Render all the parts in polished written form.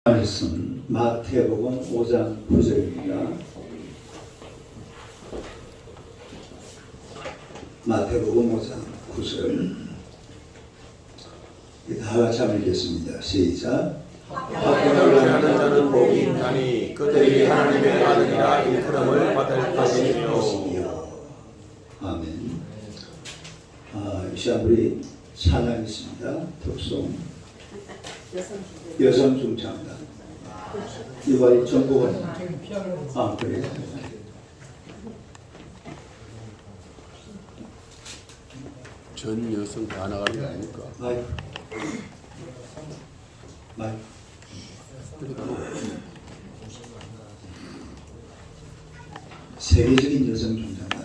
말씀 마태복음 5장 9절입니다. 마태복음 5장 9절 다 같이 한번 읽겠습니다. 시작. 학교를 하는 자는 복이 있나니 그들이 하나님의 아들이라 일컬음을 받을 것이며. 아멘. 이 시간 우리 찬양이 있습니다. 특송 여성 중창단 이번에 전국은 그래. 전 여성 다 나가는 게 아닙니까? 마이 세계적인 여성 중창단.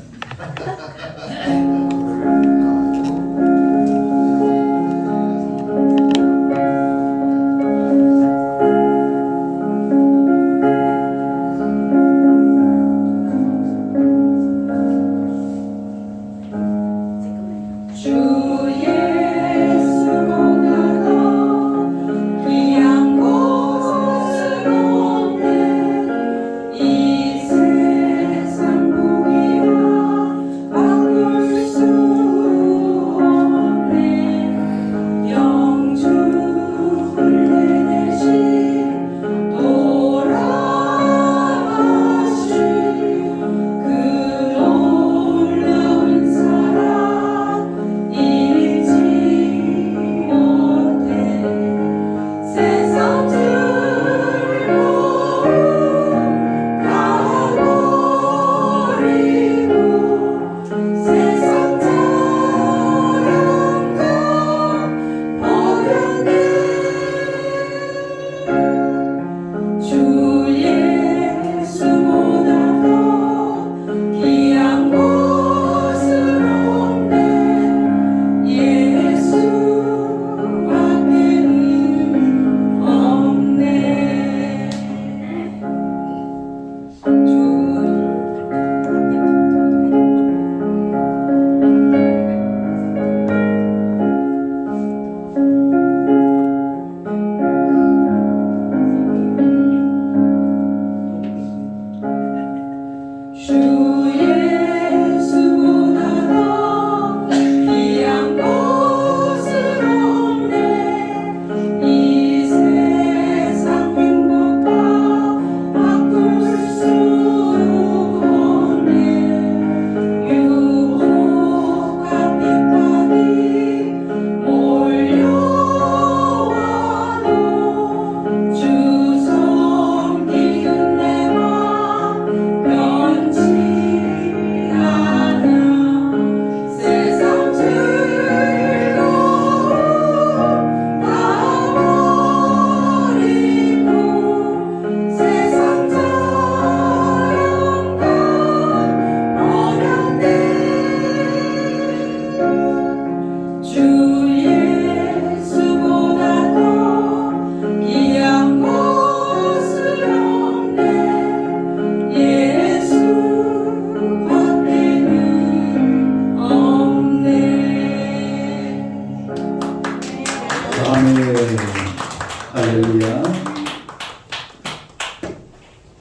할렐루야.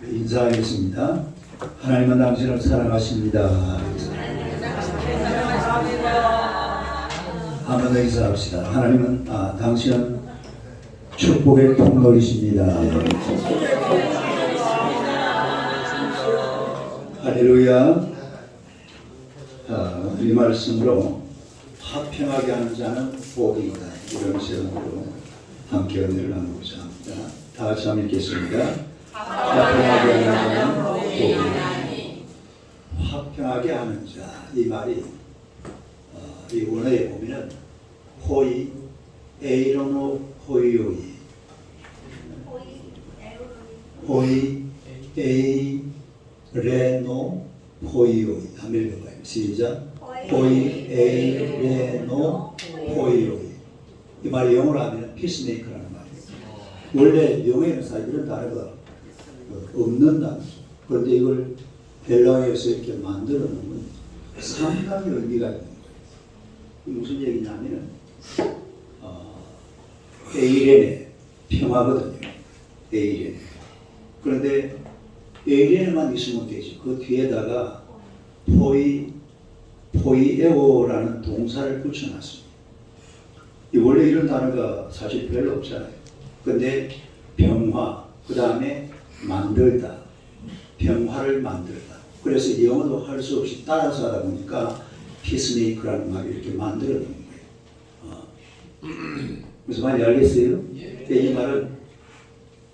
인사하겠습니다. 하나님은 당신을 사랑하십니다. 한번 더 인사합시다. 하나님은 당신은 축복의 통로이십니다. 할렐루야. 이 말씀으로 화평하게 하는 자는 복이 있다. 이런 제목으로 함께 은혜를 나누고자 합니다. 다 같이 한번 읽겠습니다. 화평하게 하는 자는 복이 있다. 화평하게 하는 자. 이 말이 이 원어에 보면은 호이 에이로노 호이오이 호이 에이레노 호이오이 한번 읽어봐요. 시작. 호이 에이레노 호이오이. 이 말이 영어로 하면 피스메이커라는 말이에요. 원래 영어에는 사실 이런 단어가 없는 단어. 그런데 이걸 헬라어에서 이렇게 만들어 놓으면 상당히 의미가 있는 거예요. 무슨 얘기냐면 에이렌의 평화거든요. 에이렌. 그런데 에이렌만 있으면 되지. 그 뒤에다가 포이에오라는 동사를 붙여놨습니다. 원래 이런 단어가 사실 별로 없잖아요. 근데 평화, 그 다음에 만들다, 평화를 만들다. 그래서 영어도 할 수 없이 따라서 하다 보니까 피스메이커라는 말을 이렇게 만들어 놓은 거예요. 무슨 말인지 알겠어요? 이 말은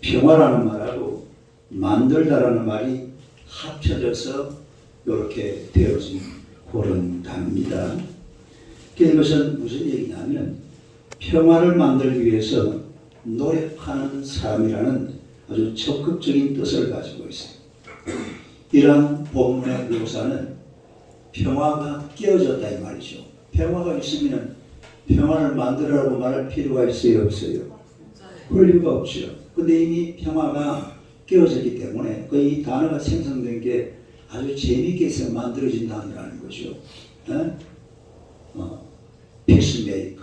평화라는 말하고 만들다라는 말이 합쳐져서 이렇게 되어진 그런 단어입니다. 이것은 무슨 얘기냐면 평화를 만들기 위해서 노력하는 사람이라는 아주 적극적인 뜻을 가지고 있어요. 이러한 본문의 묘사는 평화가 깨어졌다 이 말이죠. 평화가 있으면 평화를 만들라고 말할 필요가 있어요, 없어요? 그럴 이유가 없죠. 근데 이미 평화가 깨어졌기 때문에 이 단어가 생성된 게 아주 재미있게 해서 만들어진 단어라는 거죠. 피스메이커,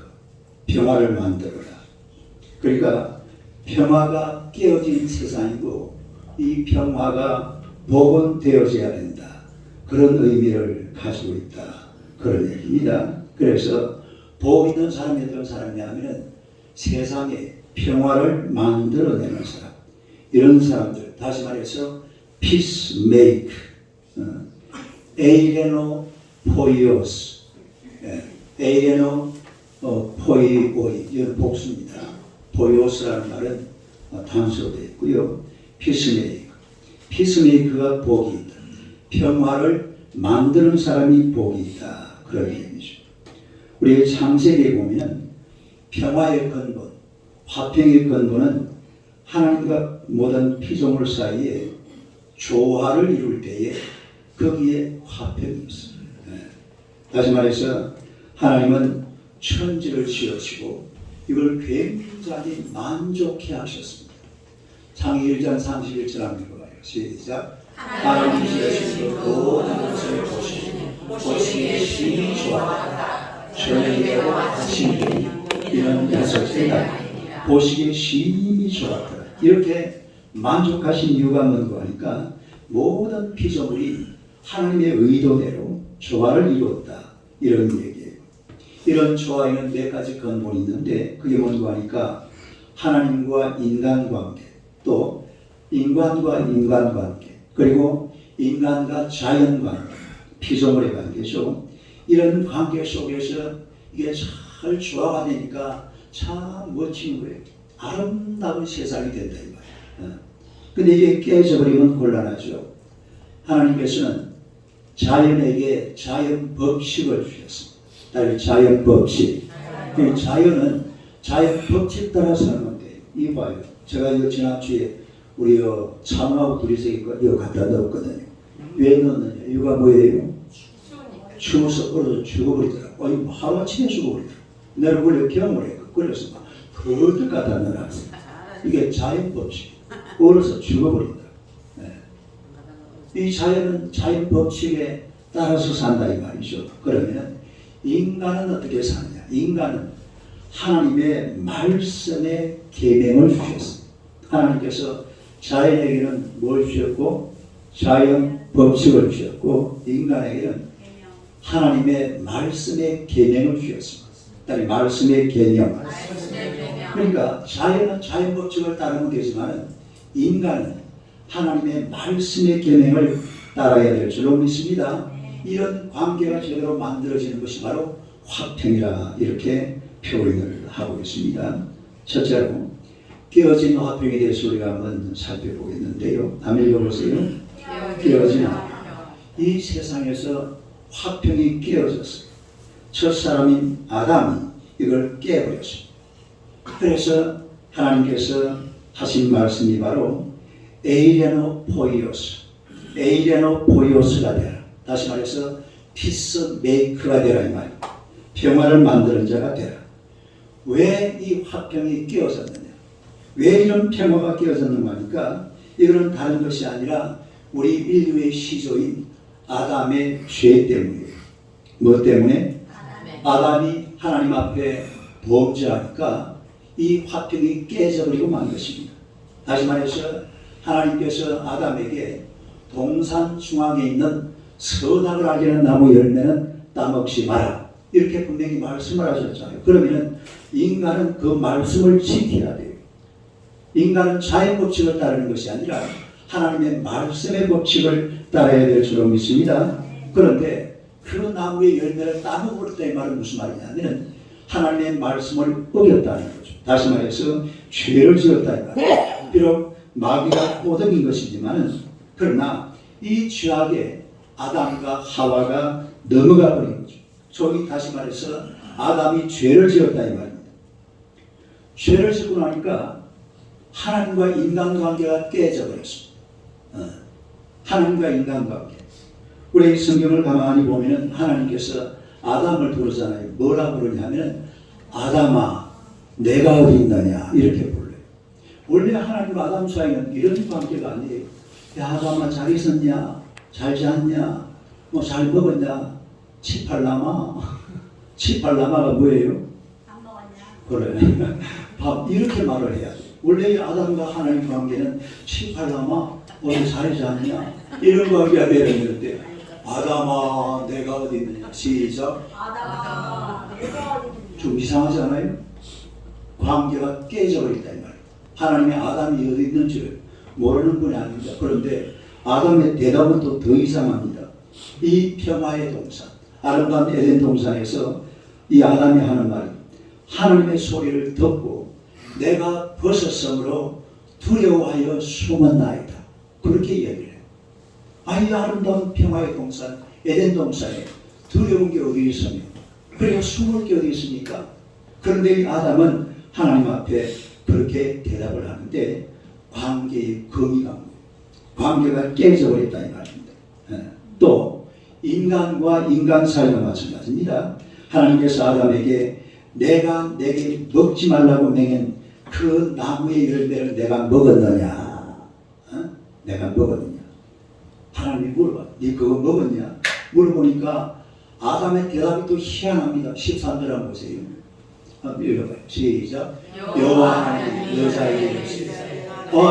평화를 만들어라. 그러니까 평화가 깨어진 세상이고 이 평화가 복원되어져야 된다. 그런 의미를 가지고 있다. 그런 얘기입니다. 그래서 복 있는 사람이 어떤 사람이냐면 세상에 평화를 만들어내는 사람. 이런 사람들, 다시 말해서 peacemaker, 에이레노 포이오스, 에이레노 포이오이, 이건 복수입니다. 포이오스라는 말은 단수로 되어 있고요. peacemaker, 피스메이커가 복이 있다. 평화를 만드는 사람이 복이 있다. 그런 의미죠. 우리 창세기에 보면 평화의 근본, 화평의 근본은 하나님과 모든 피조물 사이에 조화를 이룰 때에 거기에 화평이 있습니다. 다시 말해서 하나님은 천지를 지으시고 이걸 굉장히 만족해 하셨습니다. 창세기 1장 31절 한번 읽어봐요. 시작. 하나님이 지으신 모든 것을 보시기에 심히 좋았다. 저녁이고 아침이니 이는 여섯째다. 보시기에 심히 좋았다. 이렇게 만족하신 이유가 뭔가 하니까 모든 피조물이 하나님의 의도대로 조화를 이루었다. 이런 얘기예요. 이런 조화에는 몇 가지 근본이 있는데 그게 뭔가 하니까 하나님과 인간관계, 또 인간과 인간관계, 그리고 인간과 자연관계, 피조물의 관계죠. 이런 관계 속에서 이게 잘 조화가 되니까 참 멋진 거예요. 아름다운 세상이 된다 이 말이에요. 근데 이게 깨져버리면 곤란하죠. 하나님께서는 자연에게 자연 법칙을 주셨습니다. 자연 법칙. 자연은 자연 법칙 따라 사는 돼요. 이거 봐요. 제가 이거 지난주에 우리 참하고 둘이서 이거 갖다 넣었거든요. 왜 넣었느냐? 이유가 뭐예요? 추워서 얼어서 죽어버리더라고. 이거 하루아침에 죽어버리더라고. 내가 원래 경험을 했고 그래서 막 그것도 갖다 넣어놨어요. 이게 자연 법칙. 얼어서 죽어버린다. 이 자연은 자연 법칙에 따라서 산다 이 말이죠. 그러면 인간은 어떻게 사느냐? 인간은 하나님의 말씀의 계명을 주셨습니다. 하나님께서 자연에게는 뭘 주셨고 자연 법칙을 주셨고 인간에게는 하나님의 말씀의 계명을 주셨습니다. 말씀의 개념. 그러니까 자연은 자연 법칙을 따르면 되지만 인간은 하나님의 말씀의 계명을 따라야 될 줄로 믿습니다. 이런 관계가 제대로 만들어지는 것이 바로 화평이라 이렇게 표현을 하고 있습니다. 첫째로 깨어진 화평에 대해서 우리가 한번 살펴보겠는데요. 한번 읽어보세요. 깨어진 화평. 이 세상에서 화평이 깨어졌어요. 첫사람인 아담이 이걸 깨버렸습니다. 그래서 하나님께서 하신 말씀이 바로 에이레노 포이오스, 에이레노 포이오스가 되라. 다시 말해서 피스 메이커가 되라 이 말이에요. 평화를 만드는 자가 되라. 왜 이 화평이 깨어졌느냐? 왜 이런 평화가 깨어졌는가 하니까 이거는 다른 것이 아니라 우리 인류의 시조인 아담의 죄 때문이에요. 뭐 때문에? 아담이 하나님 앞에 범죄하니까 이 화평이 깨져버리고 만 것입니다. 다시 말해서 하나님께서 아담에게 동산 중앙에 있는 선악을 알게 하는 나무 열매는 따먹지 마라. 이렇게 분명히 말씀을 하셨잖아요. 그러면 인간은 그 말씀을 지켜야 돼요. 인간은 자연 법칙을 따르는 것이 아니라 하나님의 말씀의 법칙을 따라야 될 줄로 믿습니다. 그런데 그 나무의 열매를 따먹었다는 말은 무슨 말이냐면 하나님의 말씀을 어겼다는 거죠. 다시 말해서 죄를 지었다는 말이에요. 비록 마귀가 꼬드긴 것이지만 그러나 이 죄악에 아담과 하와가 넘어가 버린 거죠. 저기 다시 말해서 아담이 죄를 지었다는 말입니다. 죄를 짓고 나니까 하나님과 인간관계가 깨져버렸습니다. 하나님과 인간관계. 우리 성경을 가만히 보면 하나님께서 아담을 부르잖아요. 뭐라 부르냐면 아담아 내가 어디 있느냐 이렇게 불러요. 원래 하나님과 아담 사이는 이런 관계가 아니에요. 야 아담아 잘 있었냐? 잘 잤냐? 뭐 잘 먹었냐? 치팔라마? 치팔라마가 뭐예요? 안 먹었냐? 그래. 밥 이렇게 말을 해야 돼. 원래 아담과 하나님 관계는 치팔라마 어디 잘 잤냐? 이런 관계가 되는데 아담아 내가 어디 있느냐? 시작. 아담아 내가 어디 있느냐? 좀 이상하지 않아요? 관계가 깨져버린다 이 말이에요. 하나님의 아담이 어디 있는지를 모르는 분이 아닙니다. 그런데 아담의 대답은 또 더 이상합니다. 이 평화의 동산, 아름다운 에덴 동산에서 이 아담이 하는 말이 하나님의 소리를 듣고 내가 벗었으므로 두려워하여 숨었나이다. 그렇게 얘기를 해요. 이 아름다운 평화의 동산, 에덴 동산에 두려운 게 어디 있으며 그리고 숨을 게 어디 있습니까? 그런데 이 아담은 하나님 앞에 그렇게 대답을 하는데 관계의 금이가 뭐예요? 관계가 깨져버렸다 이 말입니다. 또 인간과 인간 사이가 마찬가지입니다. 하나님께서 아담에게 내가 내게 먹지 말라고 맹한 그 나무의 열매를 내가 먹었느냐? 내가 먹었느냐? 하나님이 물어봐. 네 그거 먹었냐? 물어보니까 아담의 대답이 또 희한합니다. 13절 한번 보세요. 한번 읽어봐요. 시작. 여호와 하나님이 여자에게 이르시되 이거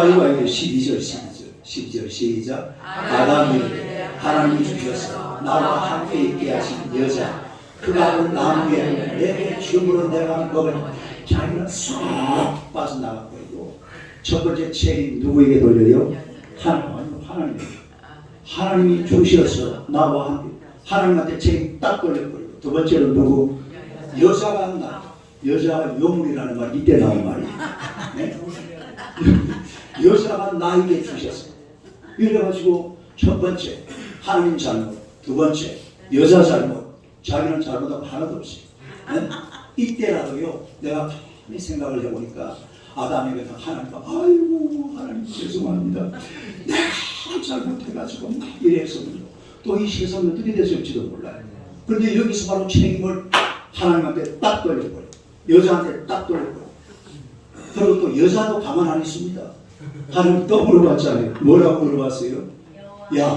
12절 시작. 아담이 하나님이 주셔서 나와 함께 있게 하신 여자 그가 그 나무에 내 주물로 내가 먹으니 자기는 쏙 빠져나갔고 첫 번째 책임 누구에게 돌려요? 하나님이 주셔서 나와 함께 하나님한테 책임 딱 돌려버리고 두 번째로 누구? 여자가 나 여자가 요물이라는 말이 이때 나온 말이에요. 네? 여자가 나에게 주셨어. 이래가지고 첫 번째 하나님 잘못, 두 번째 여자 잘못, 자기는 잘못하고 하나도 없어요. 네? 이때라도요 내가 가만히 생각을 해보니까 아담에게 하나님과 아이고 하나님 죄송합니다. 내가 잘못해가지고 막 이랬었는데 또 이 세상은 어떻게 됐을지도 몰라요. 그런데 여기서 바로 책임을 하나님한테 딱 돌려버려요. 여자한테 딱 돌려버려요. 그리고 또 여자도 가만 안 있습니다. 하나님 또 물어봤잖아요. 뭐라고 물어봤어요? 야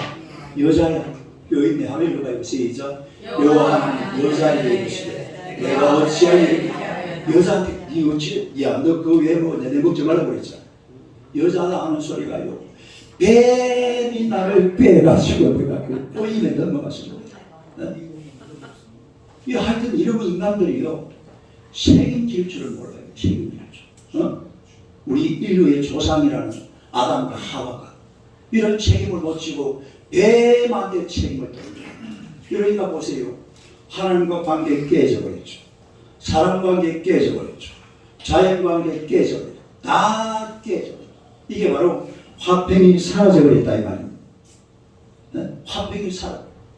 여자야 여기 있네. 한번 읽어봐요. 시작. 여호와 하나님 여자에게 이르시되 내가 어찌하여 여자한테 니 어찌 야너 그거 왜 먹었냐 내 먹지 말라고 그랬잖아. 여자가 하는 소리가요 뱀이 나를 빼가지고 내가 그 꼬임에 넘어갔어. 하여튼 이런 인간들이요 책임질 줄을 몰라요. 책임질 줄. 우리 인류의 조상이라는 아담과 하와가 이런 책임을 못 지고 뱀한테 책임을 돌려요. 그러니까 보세요. 하나님과 관계 깨져버렸죠. 사람 관계 깨져버렸죠. 자연 관계 깨져버렸죠. 다 깨져버렸죠. 이게 바로 화평이 사라져버렸다 이 말입니다. 네? 화평이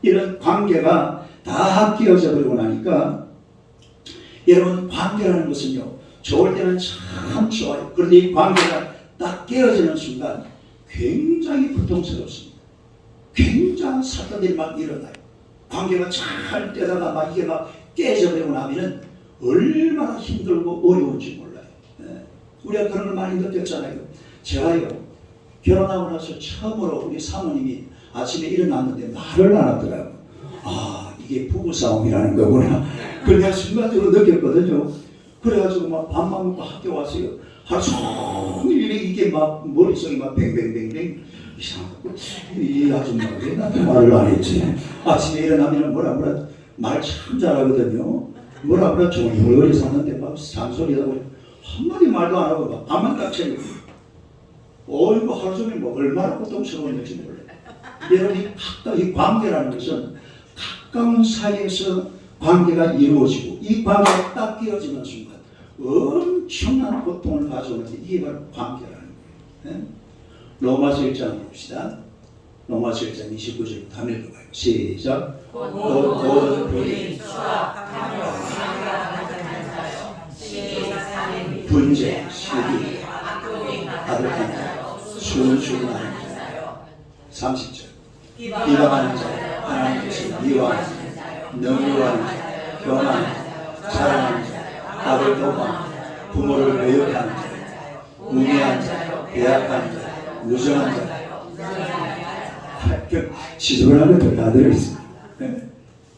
이런 관계가 다 깨어져 버리고 나니까 여러분 관계라는 것은요 좋을 때는 참 좋아요. 그런데 이 관계가 딱 깨어지는 순간 굉장히 고통스럽습니다. 굉장한 사건들이 막 일어나요. 관계가 잘 되다가 막 이게 막 깨져버리고 나면은 얼마나 힘들고 어려운지 몰라요. 네. 우리가 그런 걸 많이 느꼈잖아요. 제가요 결혼하고 나서 처음으로 우리 사모님이 아침에 일어났는데 말을 안 하더라고요. 이게 부부싸움이라는 거구나. 그걸 내가 순간적으로 느꼈거든요. 그래가지고 막 밥만 먹고 학교 왔어요. 하루 종일 이게 막 머릿속에 막 뱅뱅뱅뱅 이상하고 이 아줌마가 왜 나한테 말을 안 했지? 아침에 일어나면 뭐라 말 참 잘하거든요. 뭐라 종일 샀는데 막 잔소리하고 한마디 말도 안 하고 막 앞만 깍채고 어이구 하루 종일 뭐 얼마나 고통스러웠는지 몰라. 여러분 이 관계라는 것은 가까운 사이에서 관계가 이루어지고 이 관계가 딱 끼어지는 순간 엄청난 고통을 가져오는데 이게 바로 관계라는 거예요. 네? 로마서 1장 봅시다. 로마서 1장 29절부터 한번 읽어봐요. 시작. 모든 불의 분쟁, 시기, 아득한 자, 순수한 자. 30절. 비방하는 자, 하나님께서 미워하는 자, 능유하는 자, 교만하는 자, 사랑하는 자, 아들 도망하는 자, 부모를 외역하는 자, 우매한 자, 배약한 자, 무정한 자. 지속을 하면 다 들어있습니다.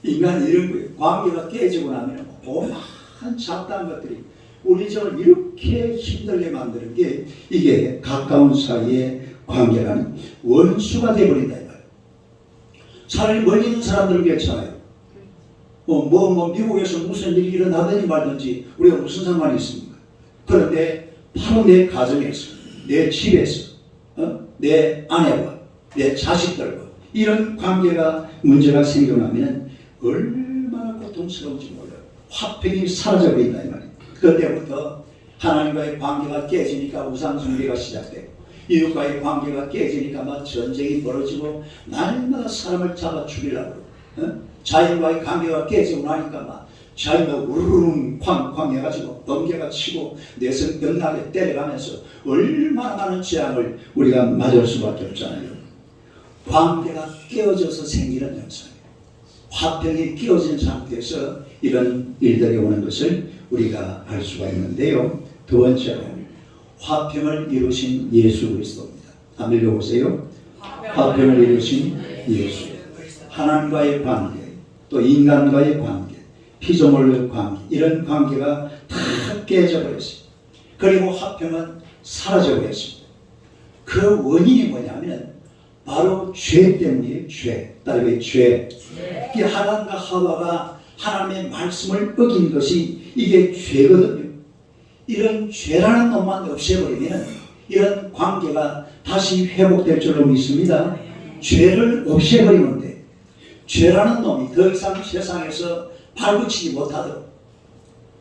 인간이 이런 거예요. 관계가 깨지고 나면 오만 잡다한 것들이 우리 저를 이렇게 힘들게 만드는 게 이게 가까운 사이의 관계라는 원수가 되어버린다 이 말이에요. 차라리 멀리 있는 사람들은 괜찮아요. 미국에서 무슨 일이 일어나든지 말든지 우리가 무슨 상관이 있습니까? 그런데 바로 내 가정에서, 내 집에서, 내 아내와 내 자식들과 이런 관계가 문제가 생겨나면 얼마나 고통스러운지 몰라요. 화평이 사라져버린다 이 말이에요. 그때부터 하나님과의 관계가 깨지니까 우상숭배가 시작되고 이웃과의 관계가 깨지니까 막 전쟁이 벌어지고 날마다 사람을 잡아 죽이려고 자연과의 관계가 깨지고 나니까 막 자연도 우르릉 쾅쾅 해가지고 번개가 치고 내성 병나게 때려가면서 얼마나 많은 재앙을 우리가 맞을 수밖에 없잖아요. 관계가 깨어져서 생기는 현상이에요. 화평이 깨어진 상태에서 이런 일들이 오는 것을 우리가 알 수가 있는데요. 두 번째로 화평을 이루신 예수 그리스도입니다. 한번 읽어보세요. 화평을 이루신 예수. 하나님과의 관계, 또 인간과의 관계, 피조물 관계, 이런 관계가 다 깨져버렸어요. 그리고 화평은 사라져버렸습니다. 그 원인이 뭐냐면 바로 죄 때문이에요. 죄. 따르게 죄. 이 하단과 하와가 하나님의 말씀을 어긴 것이 이게 죄거든요. 이런 죄라는 놈만 없애버리면 이런 관계가 다시 회복될 줄로 믿습니다. 죄를 없애버리면 돼. 죄라는 놈이 더 이상 세상에서 발붙이지 못하도록,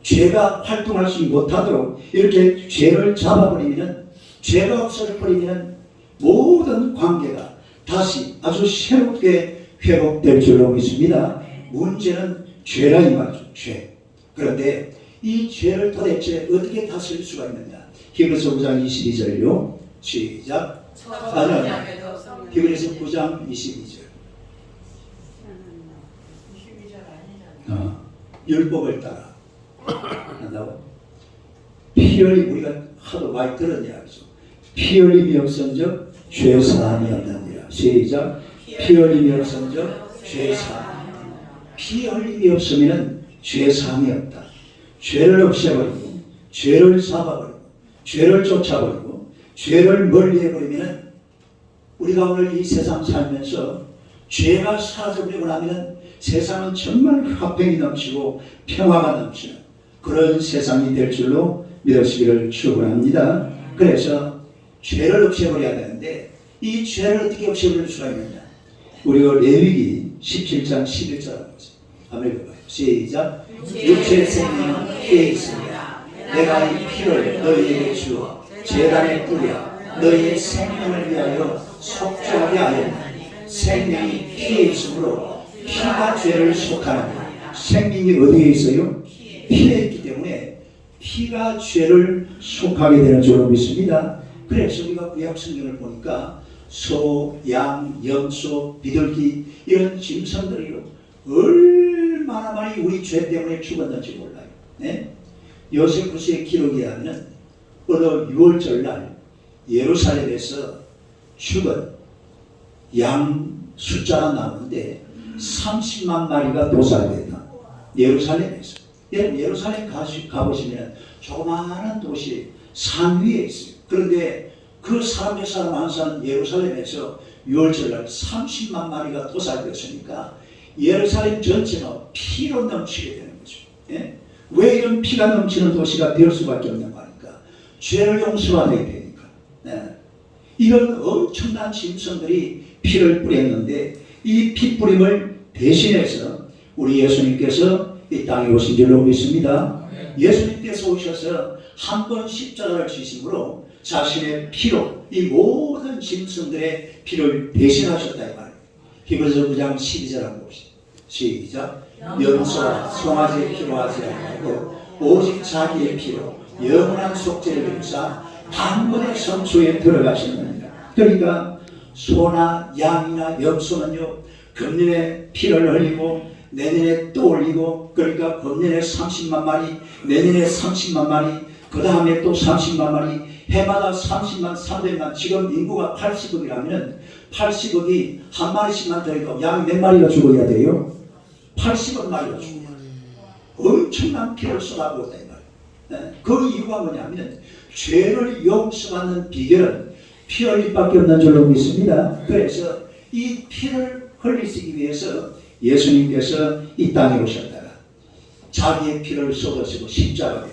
죄가 활동할 수 못하도록 이렇게 죄를 잡아버리면, 죄가 없어져버리면 모든 관계가 다시 아주 새롭게 회복될 줄로 믿습니다. 문제는 죄라 이 말이죠. 죄. 그런데 이 죄를 도대체 어떻게 다스릴 수가 있느냐. 히브리서 9장 22절요. 시작. 히브리서 9장 22절. 율법을 따라 한다고? 피 흘림 우리가 하도 많이 들은 이야기죠. 피 흘림이 없은즉 죄 사함이 없느니라. 시작. 피 흘림이 없은즉 죄 사함. 피 흘림이 없으면 죄 사함이 없다. 죄를 없애버리고 죄를 잡아버리고 죄를 쫓아버리고 죄를 멀리해버리면 우리가 오늘 이 세상 살면서 죄가 사라져버리고 나면 세상은 정말 화평이 넘치고 평화가 넘치는 그런 세상이 될 줄로 믿으시기를 축원합니다. 그래서 죄를 없애버려야 되는데 이 죄를 어떻게 없애버릴 수가 있느냐. 우리가 레위기 17장 11절 한번 읽어봐요. 시작. 육체의 생명은 피에 있습니다. 내가 이 피를 너희에게 주어 제단에 뿌려 너희의 생명을 위하여 속죄하게 하였나니 생명이 피에 있으므로 피가 죄를 속하는 생명이 어디에 있어요? 피에 있기 때문에 피가 죄를 속하게 되는 줄로 믿습니다. 그래서 우리가 구약 성경을 보니까 소, 양, 염소, 비둘기 이런 짐승들이 얼마나 많이 우리 죄 때문에 죽었는지 몰라요. 네? 요세푸스의 기록에 하면 어느 6월절날 예루살렘에서 죽은 양 숫자가 나오는데 30만 마리가 도살됐다. 예루살렘에서. 예루살렘 가보시면 조그마한 도시 산 위에 있어요. 그런데 그 300사람 한 산 예루살렘에서 6월절날 30만 마리가 도살되었으니까 예루살렘 전체가 피로 넘치게 되는 거죠. 예? 왜 이런 피가 넘치는 도시가 될 수밖에 없는 거니까 죄를 용서받아야 되니까. 예? 이런 엄청난 짐승들이 피를 뿌렸는데 이 피뿌림을 대신해서 우리 예수님께서 이 땅에 오신 줄로 믿습니다. 예수님께서 오셔서 한 번 십자가를 지심으로 자신의 피로 이 모든 짐승들의 피를 대신하셨다 이 말이에요. 히브리서 9장 12절을 봅시다. 시작. 염소와 송아지의 피로 하지 아니하고 오직 자기의 피로 영원한 속죄를 이루사 단번에 성소에 들어가셨느니라. 그러니까 소나 양이나 염소는요 금년에 피를 흘리고 내년에 또 올리고, 그러니까 금년에 30만 마리, 내년에 30만 마리, 그 다음에 또 30만 마리, 해마다 30만, 300만. 지금 인구가 80억이라면 80억이 한 마리씩만 더 있고 양 몇 마리가 죽어야 돼요? 80억 마리가 죽어야 돼요. 엄청난 피를 쏟아부었다 이 말이에요. 그 이유가 뭐냐면 죄를 용서받는 비결은 피 흘림밖에 없는 줄로 믿습니다. 그래서 이 피를 흘리시기 위해서 예수님께서 이 땅에 오셨다가 자기의 피를 쏟으시고 십자가에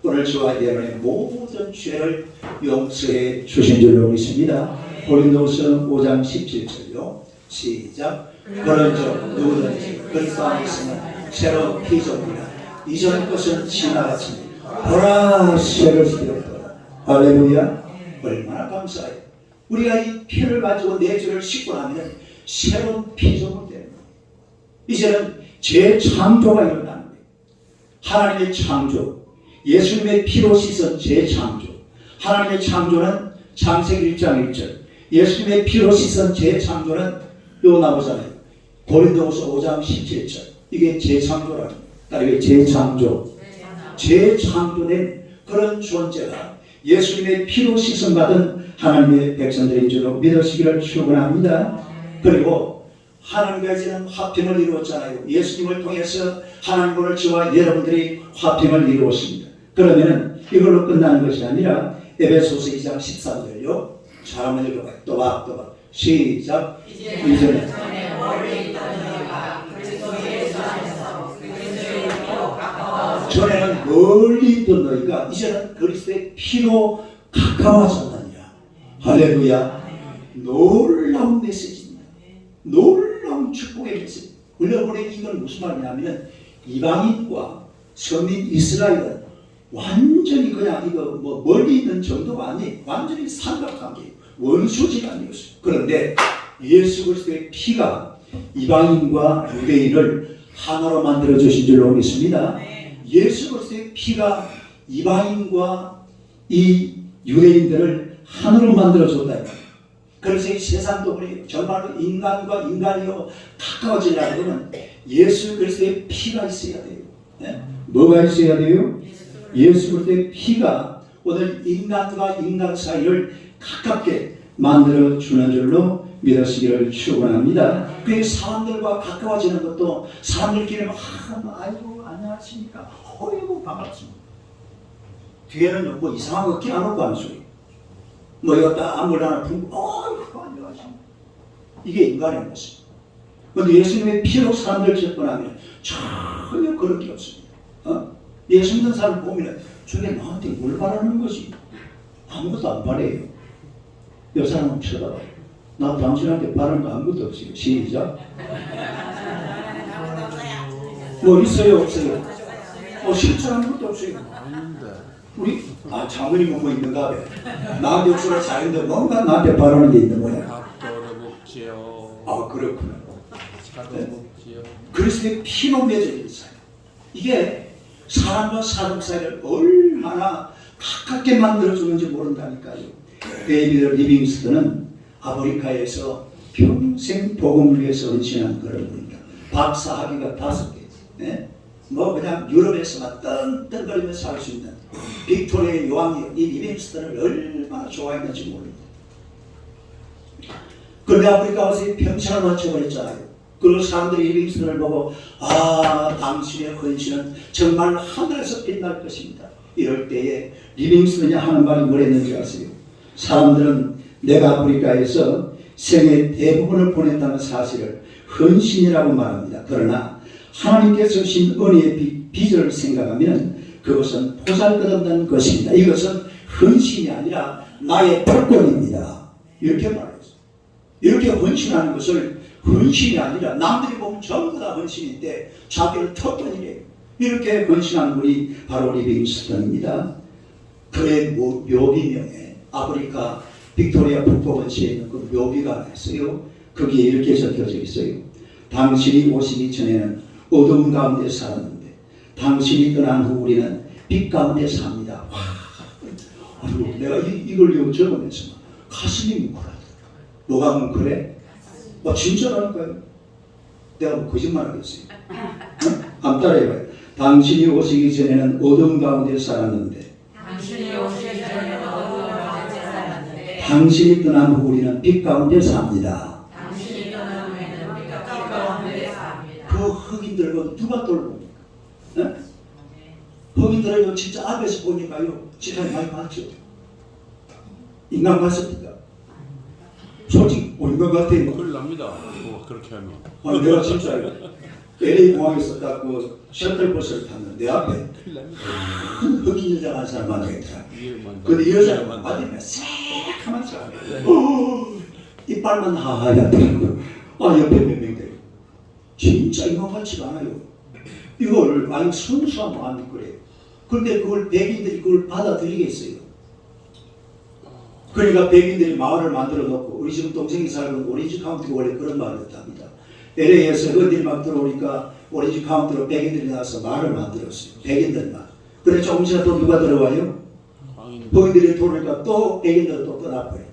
오늘 저와 여러분의 모든 죄를 용서해 주신 줄로 믿습니다. 고린도서 5장 17절요. 시작. 그런즉 누구든지 그리스도 안에 있으면 새로운 피조물이라 이전 것은 지나갔으니 보라 새를 되었더라. 할렐루야. 얼마나 감사해요. 우리가 이 피를 가지고 내 죄를 씻고 나면 새로운 피조물 되는 거예요. 이제는 재창조가 일어나는 거예요. 하나님의 창조, 예수님의 피로 씻은 재창조. 하나님의 창조는 창세기 1장 1절, 예수님의 피로 씻은 재창조는 요 나오잖아요. 고린도후서 5장 17절. 이게 재창조라는 거예요. 따르게 재창조. 재창조된 그런 존재가 예수님의 피로 씻음받은 하나님의 백성들인 줄로 믿으시기를 축원합니다. 그리고 하나님과 이제는 화평을 이루었잖아요. 예수님을 통해서 하나님과 저와 여러분들이 화평을 이루었습니다. 그러면 이걸로 끝나는 것이 아니라 에베소서 2장 13절요. 잘 한번 읽어봐요. 또박또박. 시작. 이제는 전에는 멀리 있던 너희가 이제는 그리스도의 피로 가까워졌느니라. 할렐루야. 놀라운 메시지입니다. 놀라운 축복의 메시지. 원래 이건 무슨 말이냐면 이방인과 서민 이스라엘은 완전히 그냥 이거 뭐 멀리 있는 정도가 아니 완전히 삼각관계 원수지간이었어요. 그런데 예수 그리스도의 피가 이방인과 유대인을 하나로 만들어 주신 줄로 믿습니다. 예수 그리스도의 피가 이방인과 이 유대인들을 하나로 만들어 줬다. 그래서 이 세상도 그래요. 정말로 인간과 인간이요 가까워지려면 예수 그리스도의 피가 있어야 돼요. 네? 뭐가 있어야 돼요? 예수 그리스도의 피가 오늘 인간과 인간 사이를 가깝게 만들어 주는 줄로 믿으시기를 축원합니다. 그 사람들과 가까워지는 것도 사람들끼리 아이고 안녕하십니까, 어이구 반갑습니다. 뒤에는 뭐 이상한 거 끼워놓고 하는 소리. 뭐 여기다 아무걸 하나 품고 어이구 안녕하십니까. 이게 인간의 모습. 그런데 예수님의 피로 사람들 접근하면 전혀 그런 게 없습니다. 예수 믿는 사람 보면 저게 나한테 뭘 바라는 거지? 아무것도 안 바래요. 여 사람은 쳐다봐요. 나 당신한테 바라는 거 아무것도 없어요. 시작. 뭐 있어요 없어요? 실천하는 것도 없어요. 우리 장모님은 뭐 있는가 봐. 나한테 역사를 잘했는데 뭔가 나한테 바라는 게 있는 거야. 밥도 먹지요. 그렇구나. 차도 먹지요. 그리스도의 피로 맺어진 사이. 이게 사람과 사람 사이를 얼마나 가깝게 만들어주는지 모른다니까요. 데이비드 리빙스턴은 아프리카에서 평생 복음을 위해서 헌신한 그런 분입니다. 박사 학위가 5개. 네? 뭐 그냥 유럽에서만 떵떵거리면서 살 수 있는 빅토리아 여왕이 이 리빙스턴을 얼마나 좋아했는지 모릅니다. 그런데 아프리카 와서 평생을 마쳐버렸잖아요. 그리고 사람들이 리빙스턴을 보고 당신의 헌신은 정말 하늘에서 빛날 것입니다. 이럴 때에 리빙스턴이 하는 말이 뭐랬는지 아세요? 사람들은 내가 아프리카에서 생애 대부분을 보냈다는 사실을 헌신이라고 말합니다. 그러나 하나님께서 주신 은혜의 빚을 생각하면 그것은 보잘것없는 것입니다. 이것은 헌신이 아니라 나의 특권입니다. 이렇게 말했어요. 이렇게 헌신하는 것을 헌신이 아니라 남들이 보면 전부 다 헌신인데 자기를 특권이래요. 이렇게 헌신한 분이 바로 리빙스턴입니다. 그의 묘비명에 아프리카 빅토리아 북부원시에 있는 그 묘비가 하나 있어요. 거기에 이렇게 적혀져 있어요. 당신이 오시기 전에는 어둠 가운데 살았는데 당신이 떠난 후 우리는 빛 가운데 삽니다. 와, 아이고, 내가 이걸 적으면서 가슴이 뭉클하다. 너가 뭉클해? 진짜라니까요. 내가 뭐 거짓말 하겠어요. 한번 따라해봐요. 당신이 오시기 전에는 어둠 가운데 살았는데 당신이 떠난 후 우리는 빛 가운데 삽니다. 그 흑인들은 누가 돌봅니까? 흑인들은 진짜 앞에서 보니까요, 지탄이 많이 봤죠. 인간 같습니까? 솔직히 인간 같아요. 큰일 납니다. 그렇게 하면. 내가 진짜 LA 공항에서 딱 그 셔틀버스를 탔는데 내 앞에 큰 흑인 여자가 한 사람 만나겠더라. 근데 이 여자가 맞으면 새카만 사람. 이빨만 하얗더라고. 옆에 몇 명 되고. 진짜 인간 같지가 않아요. 이걸 아니 순수한 마음이 그래요. 그런데 그걸 백인들이 그걸 받아들이겠어요. 그러니까 백인들이 마을을 만들어 놓고 우리 지금 동생이 살고 있는 오렌지 카운티가 원래 그런 마을이었답니다. LA에서 흑인들이 막 들어오니까 오렌지 카운티로 백인들이 나와서 마을을 만들었어요. 백인들만. 그래 조금씩 또 누가 들어와요? 흑인들이 들어오니까 또 백인들은 또 떠나버려요.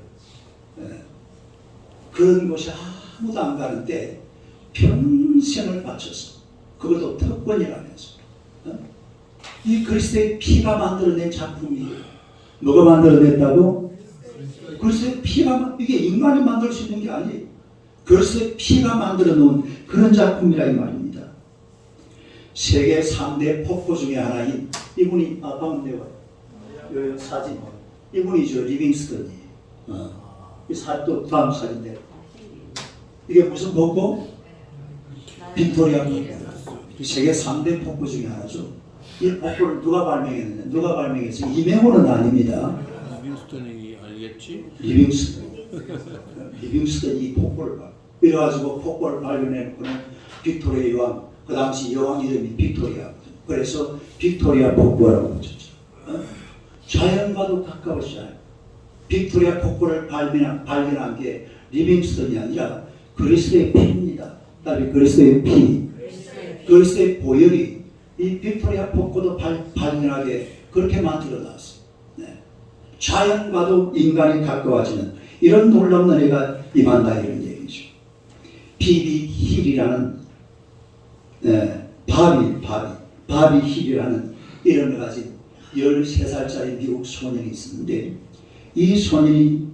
그런 곳이 아무도 안 가는데 평생을 바쳐서 그것도 특권이라면서 이 그리스도의 피가 만들어낸 작품이에요. 누가 만들어냈다고? 그리스도의 피가, 이게 인간이 만들 수 있는 게 아니에요. 그리스도의 피가 만들어 놓은 그런 작품이라 이 말입니다. 세계 3대 폭포 중에 하나인 이분이 방금 내가 요 사진 이분이죠. 리빙스턴이에요. 이 또 다음 사진인데 이게 무슨 폭포? 빅토리아 폭포. 세계 3대 폭포 중에 하나죠. 이 폭포를 누가 발명했느냐? 누가 발명했어요? 이명호는 아닙니다. 리빙스턴이 알겠지? 리빙스턴이 이 폭포를 이래가지고 폭포를 발견했고는 빅토리아 여왕, 그 당시 여왕 이름이 빅토리아. 그래서 빅토리아 폭포라고 붙였죠. 자연과도 가까웠어요. 빅토리아 폭포를 발견한 게 리빙스턴이 아니라 그리스도의 피입니다. 다음에 그리스도의 피, 그리스도의 보혈이 이 빅토리아 폭포도 발견하게 그렇게 만들어놨어요. 자연과도 인간이 가까워지는 이런 놀라운 은혜가 임한다 이런 얘기죠. 비비 힐이라는 바비 힐이라는 이름을 가진 13살짜리 미국 소년이 있었는데 이 소년이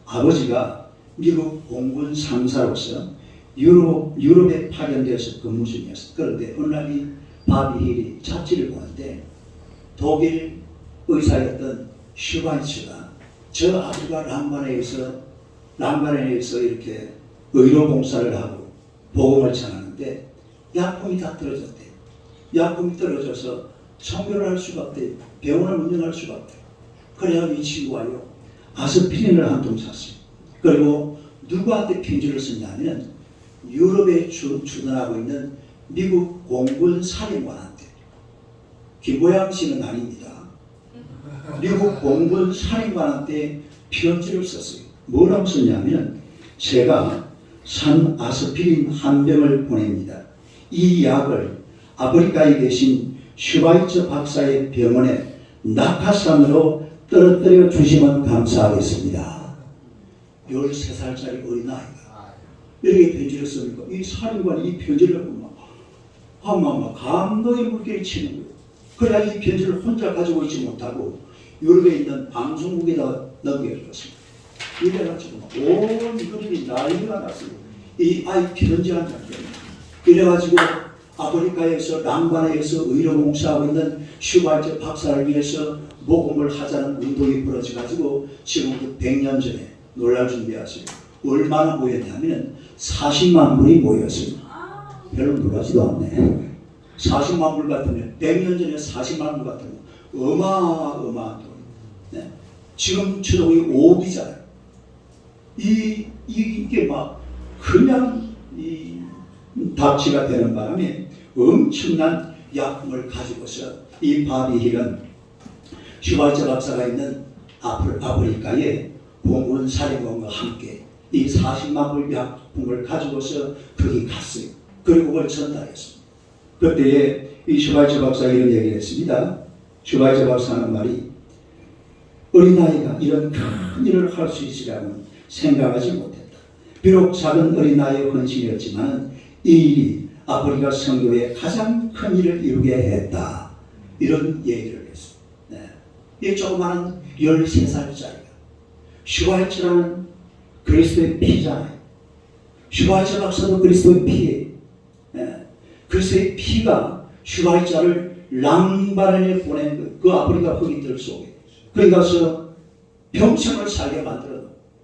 아버지가 미국 공군 상사로서 유럽에 파견되어서 근무 중이었어요. 그런데 어느 날 이 바비 힐이 잡지를 보는데 독일 의사였던 슈바이처가 저 아들과 랑바렌에서 이렇게 의료 봉사를 하고 복음을 전하는데 약품이 다 떨어졌대요. 약품이 떨어져서 청결을 할 수가 없대요. 병원을 운영할 수가 없대요. 그래야 이 친구가요 아스피린을 한 통 샀어요. 그리고 누구한테 편지를 썼냐면 유럽에 주둔하고 있는 미국 공군 사령관한테. 김보양 씨는 아닙니다. 미국 공군 사령관한테 편지를 썼어요. 뭐라고 썼냐면 제가 산 아스피린 한 병을 보냅니다. 이 약을 아프리카에 계신 슈바이처 박사의 병원에 낙하산으로 떨어뜨려 주시면 감사하겠습니다. 13살짜리 어린아이가 이렇게 편지를 쓰니까 이 사령관이 이 편지를 보면 감동의 물결이 치는 거예요. 그래야 이 편지를 혼자 가지고 있지 못하고 유럽에 있는 방송국에다 넘겨줬습니다. 이래가지고 온 유럽이 난리가 났어요. 이 아이 편지 한 장 때문에. 이래가지고 아프리카에서 랑반에서 의료 봉사하고 있는 슈발츠 박사를 위해서 모금을 하자는 운동이 벌어져가지고 지금부터 100년 전에 논란 준비하세요. 얼마나 모였냐면 40만 불이 모였어요. 별로 놀라지도 않네. 40만 불 같으면 100년 전에 40만 불 같으면 어마어마한 돈. 네. 지금 추동이 5억이잖아요. 이게 막 그냥 이 답치가 되는 바람에 엄청난 약품을 가지고서 이 바비 힐은 슈발츠 박사가 있는 아프리카에 봉군 사령관과 함께 이 40만 불 약품을 가지고서 거기 갔어요. 그리고 그걸 전달했습니다. 그때에 이 슈발츠 박사가 이런 얘기를 했습니다. 슈발츠 박사는 말이 어린아이가 이런 큰 일을 할 수 있으리라고는 생각하지 못했다. 비록 작은 어린아이의 헌신이었지만 이 일이 아프리카 선교에 가장 큰 일을 이루게 했다. 이런 얘기를 했습니다. 네. 이 조그마한 13살짜리가 슈발츠라는 그리스도의 피잖아요. 슈발츠 박사도 그리스도의 피예요. 네. 그리스도의 피가 슈발츠를 랑바렌에 보낸 그 아프리카 흑인들 속에 그러니까서 평생을 살게 만들어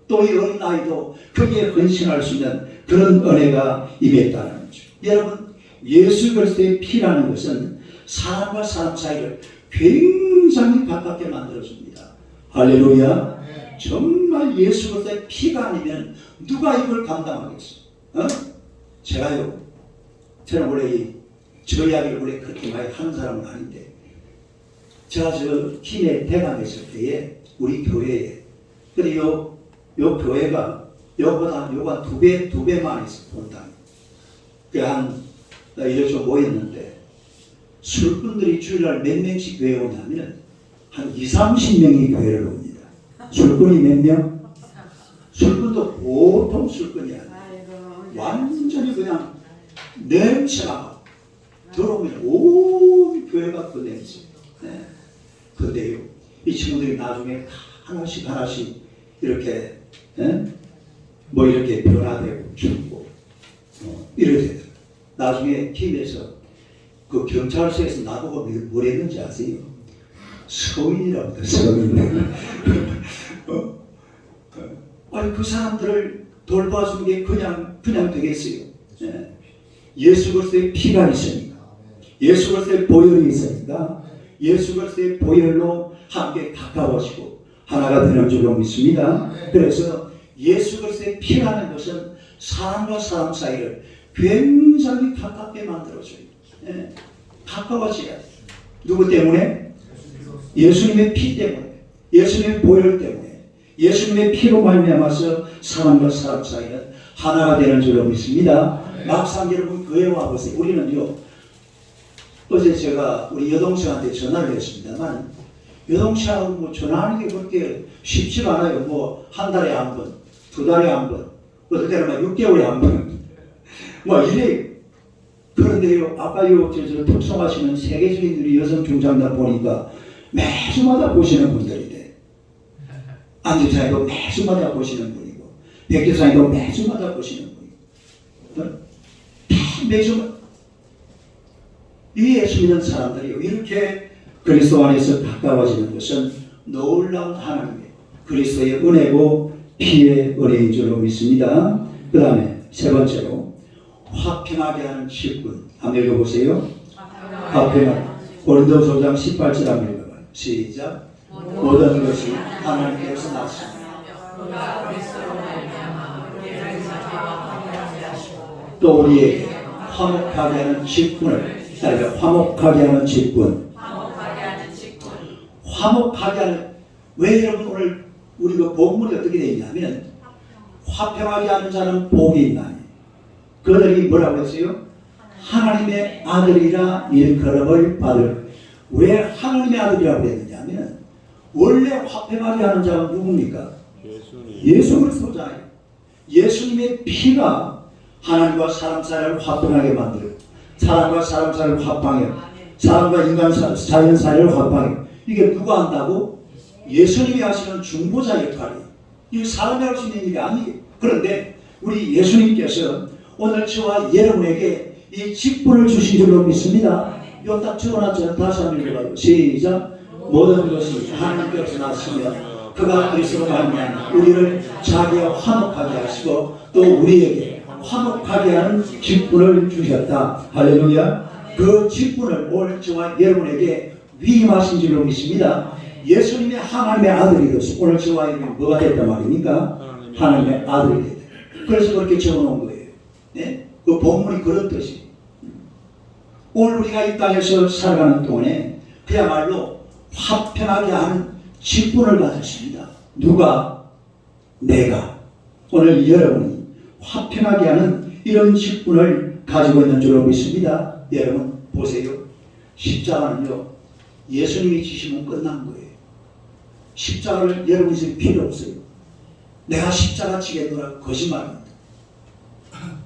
또 이 어린아이도 거기에 헌신할 수 있는 그런 은혜가 임했다는 거죠. 여러분, 예수 그리스도의 피라는 것은 사람과 사람 사이를 굉장히 가깝게 만들어줍니다. 할렐루야. 정말 예수 그리스도의 피가 아니면 누가 이걸 감당하겠어요? 저는 원래 저 이야기를 원래 그렇게 많이 하는 사람은 아닌데 제가 저 팀에 대감했을 때에 우리 교회에 근데 요 교회가 요거가 두 배만 있어 본당. 이래 좀 모였는데 술꾼들이 주일날 몇 명씩 교회에 오냐면 한 20-30명이 교회를 옵니다. 술꾼이 몇 명? 술꾼도 보통 술꾼이 아니에요. 완전히 그냥 냄새가 들어오면 온 교회가 그 냄새. 네. 근데요, 이 친구들이 나중에 하나씩 이렇게 뭐 이렇게 변화되고 죽고 이렇게 되더라고요. 나중에 팀에서 그 경찰서에서 나보고 뭘 했는지 아세요? 서민이라고 해요. 서민. 아니 그 사람들을 돌봐주는 게 그냥 되겠어요. 네. 예수 그리스도의 피가 있으니까, 예수 그리스도의 보혈이 있으니까 예수 그리스도의 보혈로 함께 가까워지고 하나가 되는 줄로 믿습니다. 그래서 예수 그리스도의 피라는 것은 사람과 사람 사이를 굉장히 가깝게 만들어줘요. 네. 가까워져야 돼요. 누구 때문에? 예수님의 피 때문에, 예수님의 보혈 때문에, 예수님의 피로 말미암아서 사람과 사람 사이는 하나가 되는 줄로 믿습니다. 막상 여러분 교회 와보세요. 우리는요, 어제 제가 우리 여동생한테 전화를 했습니다만 여동생하고 뭐 전화하는 게 그렇게 쉽지가 않아요. 뭐 한 달에 한 번, 두 달에 한 번, 어떨 때는 6개월에 한 번, 뭐 이래. 그런데요, 아까요 저 특성하시는 세계적인 우리 여성 중장단 보니까 매주마다 보시는 분들이래. 안집사님도 매주마다 보시는 분이고, 백교사님도 매주마다 보시는 분이고, 다 매주마다. 이 예수 믿는 사람들이 이렇게 그리스도 안에서 가까워지는 것은 놀라운 하나님의 그리스도의 은혜고 피의 은혜인 줄로 믿습니다. 그 다음에 세 번째로 화평하게 하는 직분. 한번 읽어보세요. 화평하게. 고린도서 5장 18절 한번 읽어봐요. 시작. 모든 것이 하나님께서 났습니다. 또 우리에게 화목하게 하는 직분을, 화목하게 하는 직분. 화목하게 하는, 왜 여러분 오늘 우리 그 본문이 어떻게 되어 있냐면 화평하게 하는 자는 복이 있나니 그들이 뭐라고 했어요? 하나님의 아들이라 일컬음을 받을. 왜 하나님의 아들이라고 했느냐면 원래 화평하게 하는 자가 누굽니까? 예수 그리스도잖아요. 예수님의 피가 하나님과 사람 사이를 화평하게 만들고 사람과 사람 사이를 화평해, 사람과 인간 자연 사이를 화평해. 이게 누가 한다고? 예수님이 하시는 중보자 역할이에요. 이게 사람이 할 수 있는 일이 아니에요. 그런데 우리 예수님께서 오늘 저와 여러분에게 이 직분을 주신 줄로 믿습니다. 이거 딱 적어놨잖아요. 다시 한번 읽어봐요. 시작. 모든 것이 하나님께서 났으며 그가 그리스도로 말미암아 우리를 자기와 화목하게 하시고 또 우리에게 화목하게 하는 직분을 주셨다. 할렐루야. 그 직분을 오늘 저와 여러분에게 위임하신 줄로 믿습니다. 예수님의 하나님의 아들이 되어서 오늘 저와 여러분이 뭐가 됐단 말입니까? 하나님의 아들이 됐다. 그래서 그렇게 적어놓은 거예요. 네? 그 본문이 그런 뜻이에요. 오늘 우리가 이 땅에서 살아가는 동안에 그야말로 화평하게 하는 직분을 받았습니다. 누가? 내가. 오늘 여러분이 화평하게 하는 이런 직분을 가지고 있는 줄로 믿습니다. 여러분 보세요. 십자가는요, 예수님이 지시면 끝난 거예요. 십자가를 여러분이 쓸 필요 없어요. 내가 십자가 지겠노라 거짓말입니다.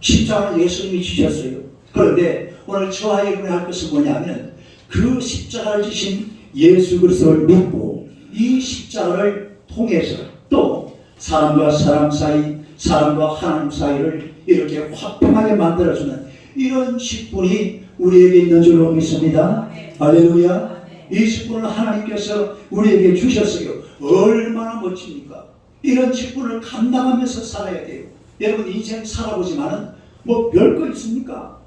십자가는 예수님이 지셨어요. 그런데 오늘 저와 여러분이 할 것은 뭐냐면 그 십자가를 지신 예수 그리스도를 믿고 이 십자가를 통해서 또 사람과 사람 사이, 사람과 하나님 사이를 이렇게 화평하게 만들어주는 이런 직분이 우리에게 있는 줄로 믿습니다. 할렐루야. 이 직분을 하나님께서 우리에게 주셨어요. 얼마나 멋집니까? 이런 직분을 감당하면서 살아야 돼요. 여러분 인생 살아보지만은 뭐 별거 있습니까?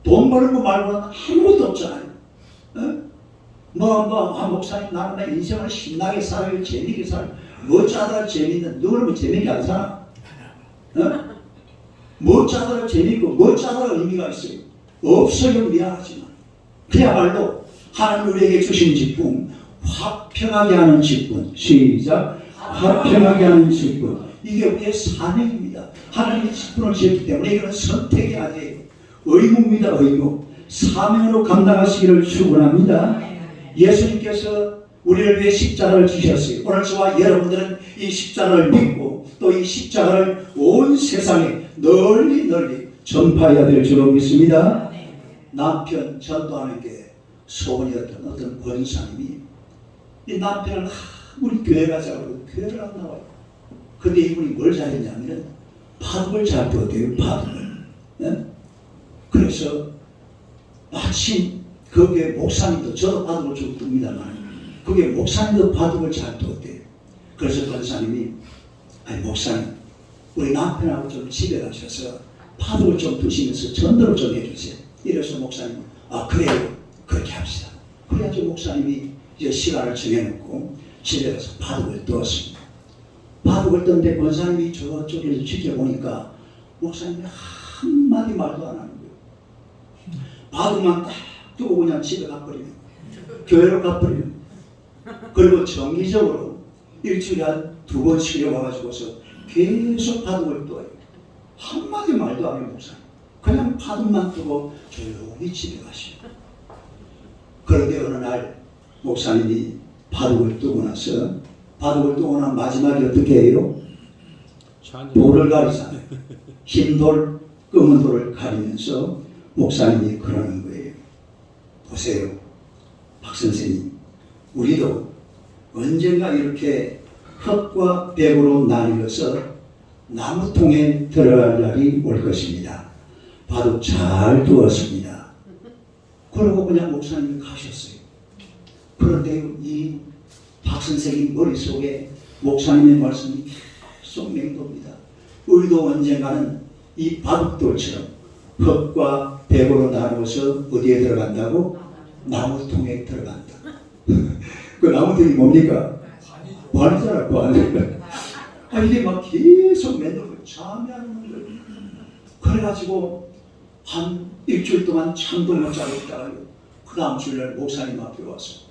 돈 버는 거 말고는 아무것도 없잖아요. 한 목사님 나는 내 인생을 신나게 살아요. 재미있게 살아요. 뭐 짜다가 재미있는 누구는 재미있게 안 살아? 뭐 짜다가 재미있고 뭐 짜다가 의미가 있어요? 없어요. 미안하지만 그야말로 하나님 우리에게 주신 직분, 화평하게 하는 직분. 시작. 화평하게 하는 직분. 이게 우리의 사명입니다. 하나님의 직분을 주셨기 때문에 이건 선택이 아니에요. 의무입니다. 의무. 사명으로 감당하시기를 축원합니다. 예수님께서 우리를 위해 십자가를 지셨어요. 오늘 저와 여러분들은 이 십자가를 믿고 또 이 십자가를 온 세상에 널리 전파해야 될 줄로 믿습니다. 남편 전도하는 게 소원이었던 어떤 권사님이 이 남편을 우리 교회 가자고 교회를 안 나와요. 근데 이분이 뭘 잘했냐면 바둑을 잘 뒀대요. 바둑을. 네? 그래서 마침 거기에 목사님도 저도 바둑을 좀 둡니다만 거기에 목사님도 바둑을 잘 뒀대요. 그래서 권사님이 아니 목사님 우리 남편하고 좀 집에 가셔서 바둑을 좀 두시면서 전도를 좀 해주세요. 이래서 목사님 아 그래요. 그렇게 합시다. 그래가지고 목사님이 이제 시간을 정해놓고 집에 가서 바둑을 두었습니다. 바둑을 떴는데 권사님이 저쪽에서 지켜보니까 목사님이 한마디 말도 안 하는 거예요. 바둑만 딱 두고 그냥 집에 가버리면 교회로 가버리면 그리고 정기적으로 일주일에 한 2번씩 와가지고서 계속 바둑을 떠요. 한마디 말도 안 해요. 목사님 그냥 바둑만 두고 조용히 집에 가시오. 그런데 어느 날 목사님이 바둑을 뜨고 나서 바둑을 뜨고 난 마지막에 어떻게 해요? 돌을 가리잖아요. 흰 돌, 검은 돌을 가리면서 목사님이 그러는 거예요. 보세요. 박 선생님, 우리도 언젠가 이렇게 흙과 백으로 나뉘어서 나무통에 들어갈 날이 올 것입니다. 바둑 잘 두었습니다. 그러고 그냥 목사님이 가셨어요. 그런데 이 박 선생님 머릿속에 목사님의 말씀이 계속 맹도입니다. 우리도 언젠가는 이 바둑돌처럼 흙과 백으로 나누어서 어디에 들어간다고? 나무통에 들어간다. 그 나무통이 뭡니까? 관이잖아, 관. 아, 이게 막 계속 맹도고 잠이 안 오는 거예요. 그래가지고 한 일주일 동안 잠도 못 자고 있다가 그 다음 주일날 목사님 앞에 와서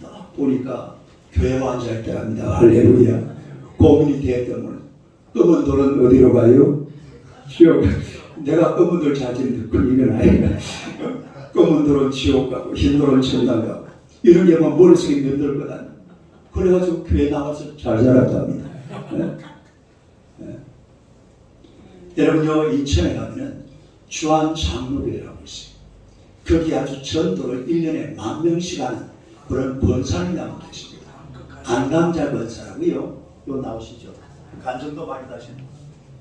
딱 보니까 교회에 앉아있더랍니다. 할렐루야. 고민이 되었던 검은 돌은 어디로 가요? 지옥. 내가 검은 돌 자진 듣고 이건 아니야. 검은 돌은 지옥 가고 흰 돌은 천당 가고 이런 게 막 머릿속에 맴돌 거다. 그래가지고 교회 나와서 잘 자랐답니다. 네? 네. 여러분요 인천에 가면은 주한 장로교회라고 있어요. 거기 아주 전도를 1년에 10,000명씩 하는 그런 권사님이 한분 계십니다. 안강자 권사라고요. 요 나오시죠. 간증도 많이 다시는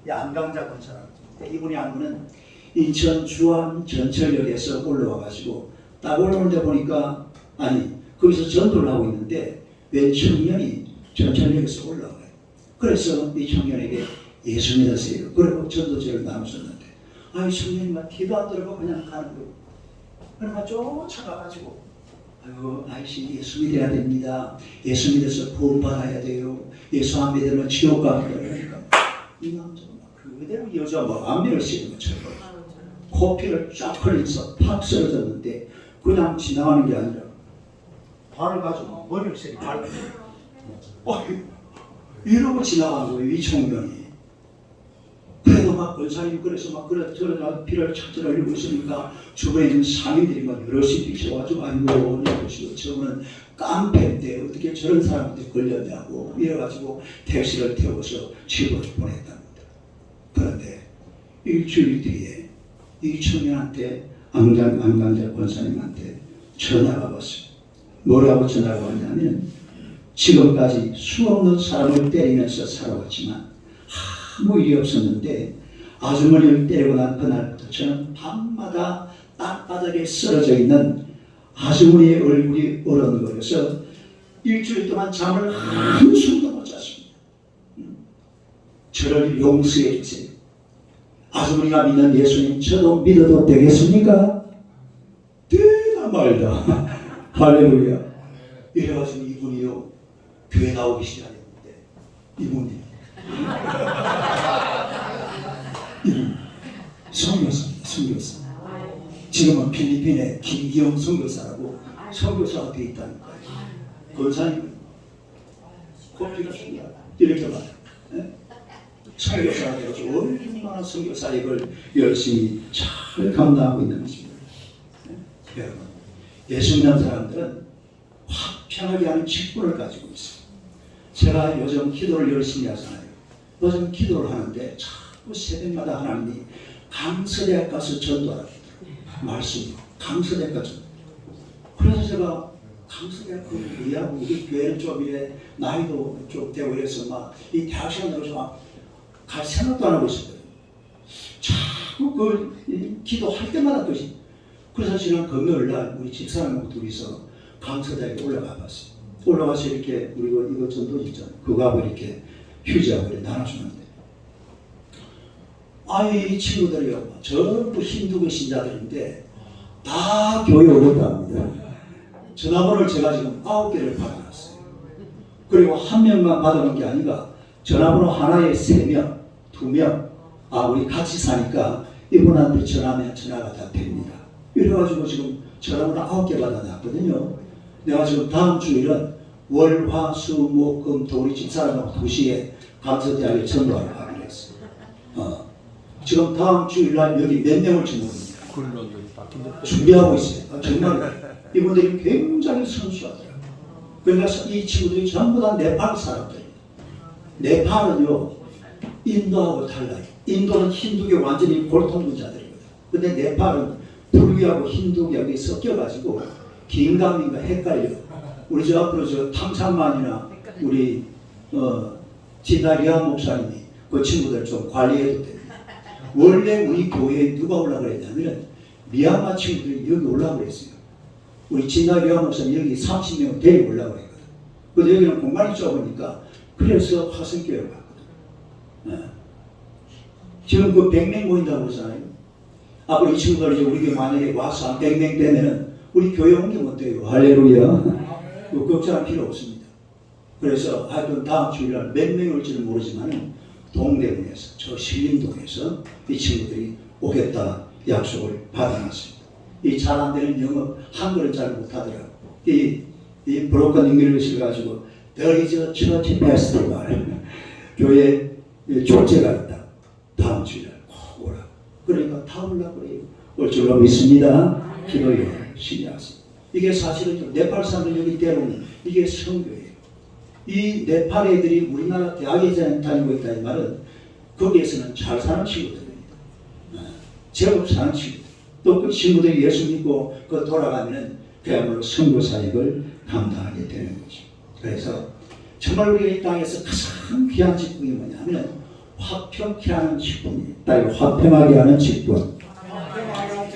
이 안강자 권사라고. 이분이 한 분은 인천 주암 전철역에서 올라와가지고 딱 올라오는데 보니까 아니 거기서 전도를 하고 있는데 웬 청년이 전철역에서 올라와요. 그래서 이 청년에게 예수 믿으세요. 그리고 전도제를 나누셨는데 아이 청년이 막 기도 안 들어가 그냥 가는 거예요. 그러니까 쫓아가가지고 아유 아이씨 예수 믿어야 됩니다. 예수 믿어서 구원받아야 돼요. 예수 안 믿으면 지옥 갑니다. 그러니까 이 남자가 막 그대로 여자 뭐 안면을 씌는 것처럼 코피를 쫙 흘리면서 팍 쓰러졌는데 그냥 지나가는 게 아니라 발을 가지고 머리를 세게 밟고 이러고 지나간 거예요. 이 청년이. 그래도 막 권사님 그래서 막 그래 저러다 피를 찾으러 흘리고 있으니까 주변에 있는 상인들이 막 여럿이 비켜가지고 아이고 이러시고 저거는 깡패인데 어떻게 저런 사람한테 걸렸냐고 이래가지고 택시를 태워서 집으로 보냈답니다. 그런데 일주일 뒤에 이 청년한테 안강자 권사님한테 전화가 왔어요. 뭐라고 전화가 왔냐면 지금까지 수없는 사람을 때리면서 살아왔지만 아무 일이 없었는데 아주머니를 때리고 난 그날부터 저는 밤마다 땅바닥에 쓰러져 있는 아주머니의 얼굴이 얼어버려서 일주일 동안 잠을 한숨도 못 잤습니다. 저를 용서해 주세요. 아주머니가 믿는 예수님 저도 믿어도 되겠습니까? 되나 말다. 할렐루야. 이래가지고 이분이요 교회 나오기 시작했는데 이분이 선교사. 지금은 필리핀에 김기영 선교사라고 선교사가 되어 있다는 거예요. 권사님 코피가 줍니다. 이렇게 말해요. 선교사가 되어서 얼마나 선교사역을 열심히 잘 감당하고 있는 것입니다. 여러분, 예수 믿는 사람들은 화평하게 하는 직분을 가지고 있어요. 제가 요즘 기도를 열심히 하잖아요. 요즘 기도를 하는데 자꾸 새벽마다 하나님이 강서대학 가서 전도하랍니다. 말씀 강서대학 가서. 그래서 제가 강서대학 그 의하고 우리 교회는 좀 이래 나이도 좀 되고 이래서 막 이 대학 시간 들어서 막 갈 생각도 안 하고 있었거든요. 자꾸 그 기도할 때마다 그것이. 그래서 지난 금요일날 우리 집사람하고 둘이서 강서대학에 올라가 봤어요. 올라가서 이렇게 우리가 이거 전도 있잖아요. 그거하고 이렇게 휴지하고 이렇게 나눠주는데 아이 친구들이요 전부 힌두교 신자들인데 다 교회 오겠답니다. 전화번호를 제가 지금 9개를 받아놨어요. 그리고 한 명만 받아놓은 게 아니라 전화번호 하나에 3명, 2명 우리 같이 사니까 이분한테 전화하면 전화가 다 됩니다. 이래가지고 지금 전화번호 9개 받아놨거든요. 내가 지금 다음 주일은 월, 화, 수, 목, 금, 토 우리 집사람하고 2시에 강서대학에 전도하러 가기로 했어요. 지금 다음 주일날 여기 몇 명을지 모릅니다. 준비하고 있어요. 정말 이분들이 굉장히 선수하더라고요. 그러니까 이 친구들이 전부 다 네팔 사람들입니다. 네팔은요 인도하고 달라요. 인도는 힌두교 완전히 골통분자들이거든요. 근데 네팔은 불교하고 힌두교하고 섞여가지고 긴가민가 헷갈려. 우리 저 앞으로 저 탕창만이나 우리 지다리아 목사님이 그 친구들 좀 관리해도 됩니다. 원래 우리 교회에 누가 올라가 그랬냐면 미얀마 친구들이 여기 올라가 그랬어요. 우리 지다리아 목사님 여기 30명 데리고 올라가 그랬거든. 근데 여기는 공간이 좁으니까 그래서 화성교회를 갔거든. 지금 그 100명 모인다고 그러잖아요. 앞으로 이 친구들 이제 우리 교회 만약에 와서 한 100명 되면은 우리 교회 옮기면 돼요. 할렐루야. 걱정할 필요 없습니다. 그래서 하여튼 다음 주일날 몇 명이 올지는 모르지만 동대문에서 저 신림동에서 이 친구들이 오겠다 약속을 받아놨습니다. 이 잘 안 되는 영어 한글은 잘 못하더라고. 이 브로큰 잉글리시를 가지고 There is a church festival 교회 축제가 있다. 다음 주일날 꼭 오라. 그러니까 다 오려고 그래요. 올 줄로 믿습니다. 기도에 열심히 하세요. 이게 사실은 네팔 사람들 여기 때로는 이게 선교예요. 이 네팔 애들이 우리나라 대학에 다니고 있다 이 말은 거기에서는 잘 사는 친구들입니다. 제법 사는 친구들. 또 그 친구들이 예수 믿고 그 돌아가면은 그야말로 선교 사역을 감당하게 되는 거죠. 그래서 정말 우리가 이 땅에서 가장 귀한 직분이 뭐냐면 화평케 하는 직분이에요. 화평하게 하는 직분.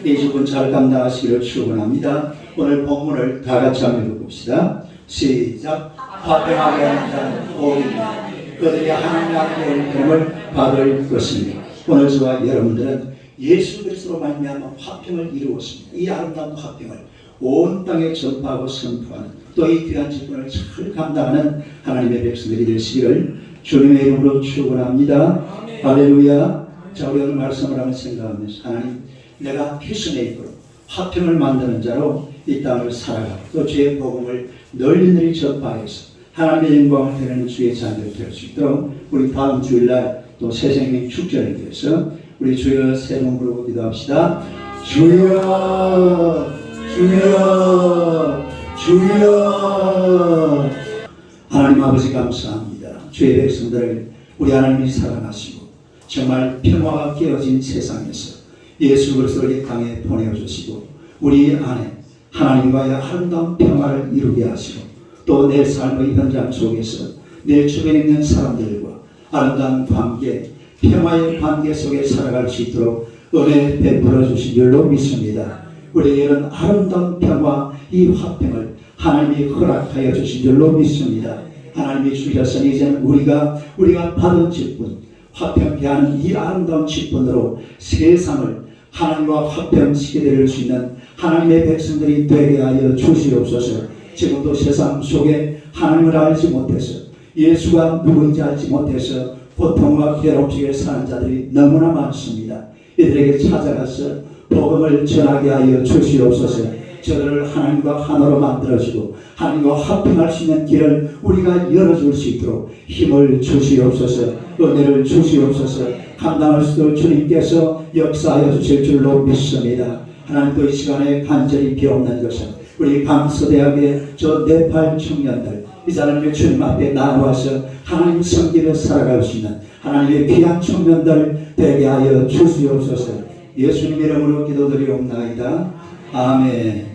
이 주분 잘 감당하시기를 축원합니다. 오늘 본문을 다 같이 한번 읽어봅시다. 시작. 화평하게 하는 자는 복이 있나니 그들이 하나님 앞에 은혜를 받을 것입니다. 오늘 저와 여러분들은 예수 그리스도로 말미암아 화평을 이루었습니다. 이 아름다운 화평을 온 땅에 전파하고 선포하는 또 이 귀한 직분을 잘 감당하는 하나님의 백성들이 되시기를 주님의 이름으로 축원합니다. 할렐루야. 자, 우리 오늘 말씀을 한번 생각하면서 하나님, 내가 피스메이커로 화평을 만드는 자로 이 땅을 살아가 또 주의 복음을 널리 전파해서 하나님의 영광을 드리는 주의 자녀들 될 수 있도록 우리 다음 주일날 또 새생명 축제를 위해서 우리 주여 세 번 부르고 기도합시다. 주여 주여 주여. 하나님 아버지 감사합니다. 주의 백성들을 우리 하나님이 사랑하시고 정말 평화가 깨어진 세상에서 예수 그리스도를 이 땅에 보내주시고 우리 안에 하나님과의 아름다운 평화를 이루게 하시고 또 내 삶의 현장 속에서 내 주변에 있는 사람들과 아름다운 관계, 평화의 관계 속에 살아갈 수 있도록 은혜 베풀어 주신 줄로 믿습니다. 우리에게 이런 아름다운 평화, 이 화평을 하나님이 허락하여 주신 줄로 믿습니다. 하나님이 주셨으니 이제는 우리가 받은 직분, 화평케 하는 이 아름다운 직분으로 세상을 하나님과 화평시게 될 수 있는 하나님의 백성들이 되게 하여 주시옵소서. 지금도 세상 속에 하나님을 알지 못해서 예수가 누구인지 알지 못해서 고통과 괴롭게 사는 자들이 너무나 많습니다. 이들에게 찾아가서 복음을 전하게 하여 주시옵소서. 저들을 하나님과 하나로 만들어주고 하나님과 화평할 수 있는 길을 우리가 열어줄 수 있도록 힘을 주시옵소서. 은혜를 주시옵소서. 감당할 수 있도록 주님께서 역사하여 주실 줄로 믿습니다. 하나님도 이 시간에 간절히 비옵는 것은 우리 강서대학의 저 네팔 청년들 이 사람들 주님 앞에 나와서 하나님 섬기며 살아갈 수 있는 하나님의 귀한 청년들 되게 하여 주시옵소서. 예수님 이름으로 기도드리옵나이다. 아멘.